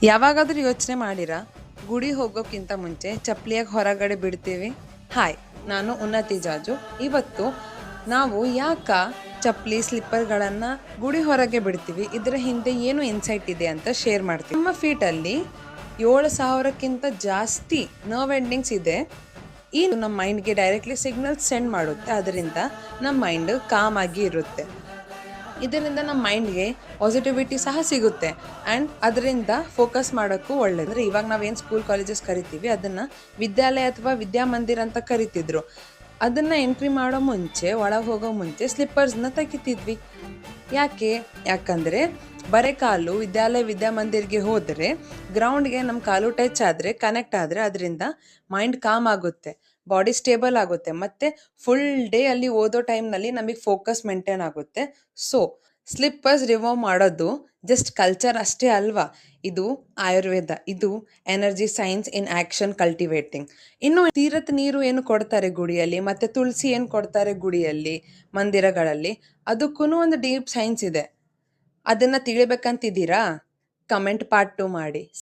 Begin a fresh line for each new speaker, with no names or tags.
ಯಾವಾಗಾದ್ರೂ ಯೋಚನೆ ಮಾಡಿರಾ ಗುಡಿ ಹೋಗೋಕ್ಕಿಂತ ಮುಂಚೆ ಚಪ್ಪಲಿಯಾಗಿ ಹೊರಗಡೆ ಬಿಡ್ತೀವಿ? ಹಾಯ್, ನಾನು ಉನ್ನತಿ ಜಾಜು. ಇವತ್ತು ನಾವು ಚಪ್ಪಲಿ ಸ್ಲಿಪ್ಪರ್ಗಳನ್ನು ಗುಡಿ ಹೊರಗೆ ಬಿಡ್ತೀವಿ, ಇದರ ಹಿಂದೆ ಏನು ಇನ್ಸೈಟ್ ಇದೆ ಅಂತ ಶೇರ್ ಮಾಡ್ತೀವಿ. ನಮ್ಮ ಫೀಟಲ್ಲಿ 7,000ಕ್ಕಿಂತ ಜಾಸ್ತಿ ನರ್ವ್ ಎಂಡಿಂಗ್ಸ್ ಇದೆ. ಈ ನಮ್ಮ ಮೈಂಡ್ಗೆ ಡೈರೆಕ್ಟ್ಲಿ ಸಿಗ್ನಲ್ ಸೆಂಡ್ ಮಾಡುತ್ತೆ. ಅದರಿಂದ ನಮ್ಮ ಮೈಂಡ್ ಕಾಮ್ ಆಗಿ ಇರುತ್ತೆ. ಇದರಿಂದ ನಮ್ಮ ಮೈಂಡ್ಗೆ ಪಾಸಿಟಿವಿಟಿ ಸಹ ಸಿಗುತ್ತೆ ಆ್ಯಂಡ್ ಅದರಿಂದ ಫೋಕಸ್ ಮಾಡೋಕ್ಕೂ ಒಳ್ಳೆಯದು. ಅಂದರೆ ಇವಾಗ ನಾವೇನು ಸ್ಕೂಲ್ ಕಾಲೇಜಸ್ ಕರಿತೀವಿ ಅದನ್ನು ವಿದ್ಯಾಲಯ ಅಥವಾ ವಿದ್ಯಾಮಂದಿರ ಅಂತ ಕರಿತಿದ್ರು. ಅದನ್ನು ಎಂಟ್ರಿ ಮಾಡೋ ಮುಂಚೆ, ಒಳಗೆ ಹೋಗೋ ಮುಂಚೆ ಸ್ಲಿಪ್ಪರ್ಸ್ನ ತೆಗಿತಿದ್ವಿ. ಯಾಕಂದರೆ ಬರೀ ಕಾಲು ವಿದ್ಯಾಮಂದಿರ್ಗೆ ಹೋದರೆ ಗ್ರೌಂಡ್ಗೆ ನಮ್ಮ ಕಾಲು ಟಚ್ ಆದರೆ, ಕನೆಕ್ಟ್ ಆದರೆ ಅದರಿಂದ ಮೈಂಡ್ ಕಾಮ್ ಆಗುತ್ತೆ, ಬಾಡಿ ಸ್ಟೇಬಲ್ ಆಗುತ್ತೆ, ಮತ್ತು ಫುಲ್ ಡೇ ಅಲ್ಲಿ ಓದೋ ಟೈಮ್ನಲ್ಲಿ ನಮಗೆ ಫೋಕಸ್ ಮೇಂಟೈನ್ ಆಗುತ್ತೆ. ಸೊ ಸ್ಲಿಪ್ಪರ್ಸ್ ರಿಮೂವ್ ಮಾಡೋದು ಜಸ್ಟ್ ಕಲ್ಚರ್ ಅಷ್ಟೇ ಅಲ್ವಾ, ಇದು ಆಯುರ್ವೇದ, ಇದು energy science in action cultivating. ಇನ್ನು ತೀರ್ಥ ನೀರು ಏನು ಕೊಡ್ತಾರೆ ಗುಡಿಯಲ್ಲಿ, ಮತ್ತು ತುಳಸಿ ಏನು ಕೊಡ್ತಾರೆ ಗುಡಿಯಲ್ಲಿ, ಮಂದಿರಗಳಲ್ಲಿ, ಅದಕ್ಕೂ ಒಂದು ಡೀಪ್ ಸೈನ್ಸ್ ಇದೆ. ಅದನ್ನು ತಿಳಿಬೇಕಂತಿದ್ದೀರಾ? ಕಮೆಂಟ್ ಪಾರ್ಟ್ 2 ಮಾಡಿ.